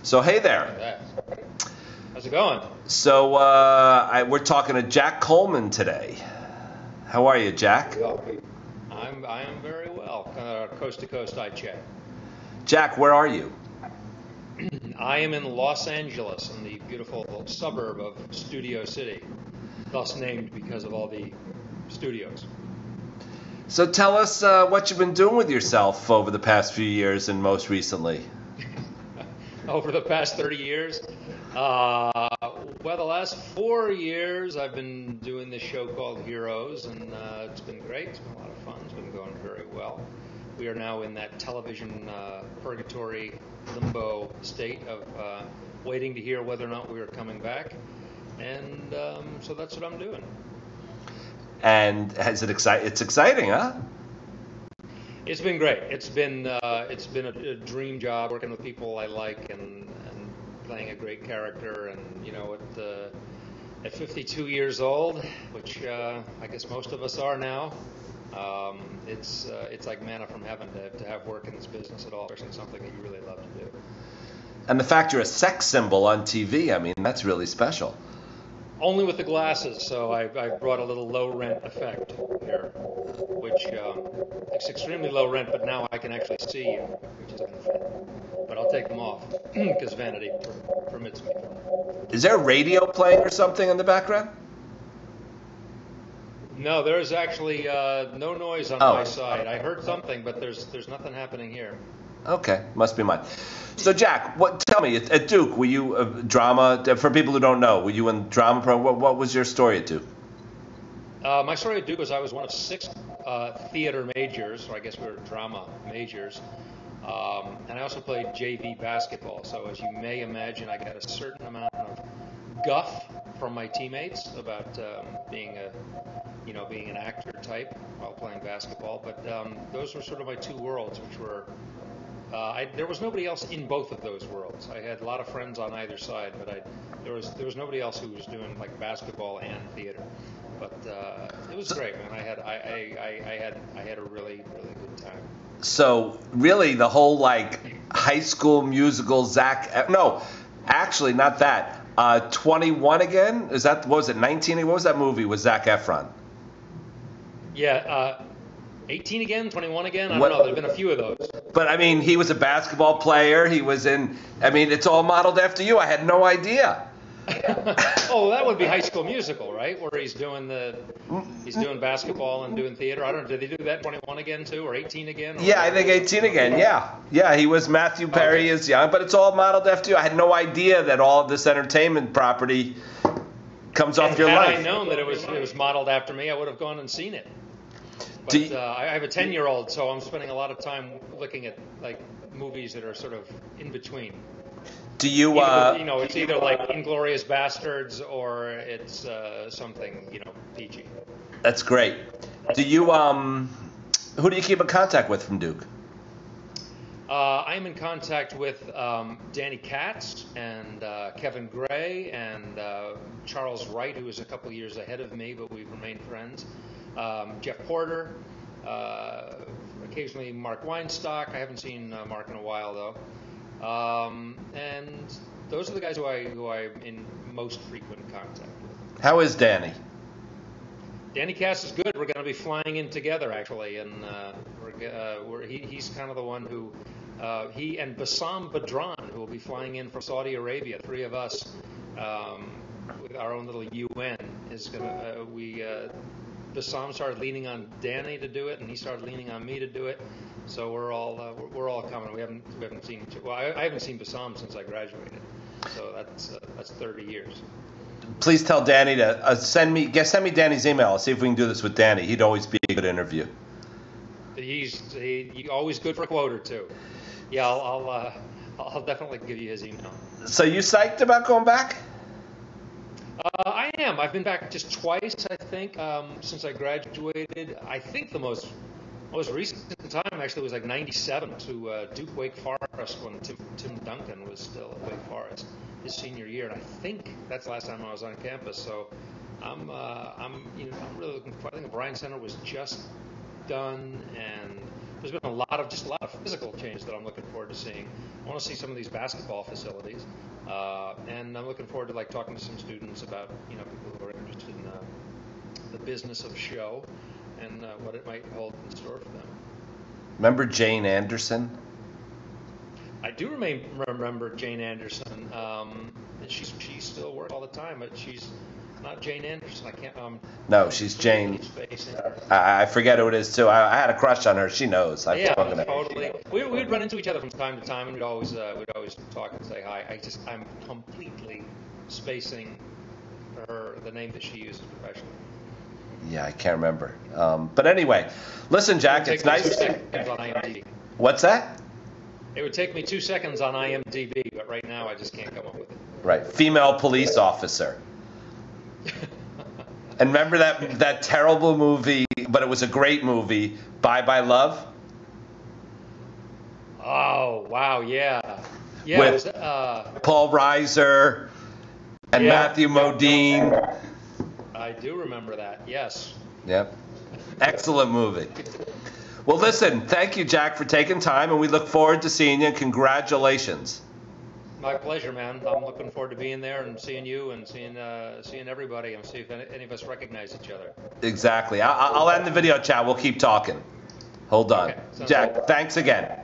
So hey there. How's it going? So we're talking to Jack Coleman today. How are you, Jack? I am very well. Coast to coast, I check. Jack, where are you? I am in Los Angeles, in the beautiful suburb of Studio City, thus named because of all the studios. So tell us what you've been doing with yourself over the past few years and most recently. Over the past 30 years? Well, the last 4 years I've been doing this show called Heroes, and it's been great. It's been a lot of fun. It's been going very well. We are now in that television purgatory limbo state of waiting to hear whether or not we are coming back. And so that's what I'm doing. And it's exciting, huh? It's been great. It's been a dream job working with people I like and playing a great character. And you know, at 52 years old, which I guess most of us are now, it's like manna from heaven to have work in this business at all, especially something that you really love to do. And the fact you're a sex symbol on TV, I mean, that's really special. Only with the glasses, so I brought a little low rent effect here, which it's extremely low rent, but now I can actually see you, which is unfair. But I'll take them off because vanity permits me. Is there a radio playing or something in the background? No, there's actually no noise on my side. I heard something, but there's nothing happening here. Okay, must be mine. So Jack, tell me, at Duke, were you a drama? For people who don't know, were you in drama program? What was your story at Duke? My story at Duke was I was one of 6 theater majors, or I guess we were drama majors, and I also played JV basketball. So as you may imagine, I got a certain amount of guff from my teammates about being an actor type while playing basketball. But those were sort of my two worlds, which were. There was nobody else in both of those worlds. I had a lot of friends on either side, but there was nobody else who was doing like basketball and theater. But it was great, man. I had a really good time. So really, the whole like High School Musical no, actually not that. 21 again? What was it? 19? What was that movie with Zac Efron? Yeah. 18 again, 21 again? I don't know. There's been a few of those. But, I mean, he was a basketball player. He was it's all modeled after you. I had no idea. Oh, that would be High School Musical, right? Where he's doing basketball and doing theater. I don't know. Did they do that 21 again, too, or 18 again? Yeah, I think 18 again, yeah. Yeah, he was Matthew Perry is young, but it's all modeled after you. I had no idea that all of this entertainment property comes off your life. Had I known that it was modeled after me, I would have gone and seen it. But I have a 10-year-old, so I'm spending a lot of time looking at like movies that are sort of in between. Do you? It's either like Inglourious Bastards or it's something PG. That's great. Do you? Who do you keep in contact with from Duke? I'm in contact with Danny Katz and Kevin Gray and Charles Wright, who is a couple years ahead of me, but we've remained friends. Jeff Porter, occasionally Mark Weinstock. I haven't seen Mark in a while though. And those are the guys who I'm in most frequent contact with. How is Danny? Danny Cass is good. We're going to be flying in together actually, and he's kind of the one who he and Bassam Badran, who will be flying in from Saudi Arabia. 3 of us with our own little UN is going to Bassam started leaning on Danny to do it, and he started leaning on me to do it. So we're all coming. We haven't seen. Well, I haven't seen Bassam since I graduated. So that's 30 years. Please tell Danny to send me Danny's email. I'll see if we can do this with Danny. He'd always be a good interview. He's always good for a quote or two. Yeah, I'll definitely give you his email. So you psyched about going back? I am. I've been back just twice, I think, since I graduated. I think the most recent time actually was like '97 to Duke Wake Forest when Tim Duncan was still at Wake Forest his senior year, and I think that's the last time I was on campus. So I'm really looking forward. I think the Bryant Center was just done, and there's been a lot of physical change that I'm looking forward to seeing. I want to see some of these basketball facilities, and I'm looking forward to like talking to some students about people who are interested in the business of show and what it might hold in store for them. Remember Jane Anderson? I do remember Jane Anderson. She still works all the time, but she's not Jane Anderson. I can't. No, she's Jane. I forget who it is too. I had a crush on her. She knows. Yeah, totally. We'd run into each other from time to time, and we'd always talk and say hi. I'm completely spacing the name that she uses professionally. Yeah, I can't remember. But anyway, listen, Jack, it's nice. 2 seconds on IMDb. What's that? It would take me 2 seconds on IMDb, but right now I just can't come up with it. Right, female police officer. And remember that terrible movie, but it was a great movie, Bye Bye Love? Oh, wow, yeah. Yeah, with Paul Reiser and Matthew Modine. I do remember that, yes. Yep. Excellent movie. Well, listen, thank you, Jack, for taking time, and we look forward to seeing you. Congratulations. My pleasure, man. I'm looking forward to being there and seeing you and seeing everybody and see if any of us recognize each other. Exactly. I'll end the video chat. We'll keep talking. Hold on. Okay, Jack, thanks again.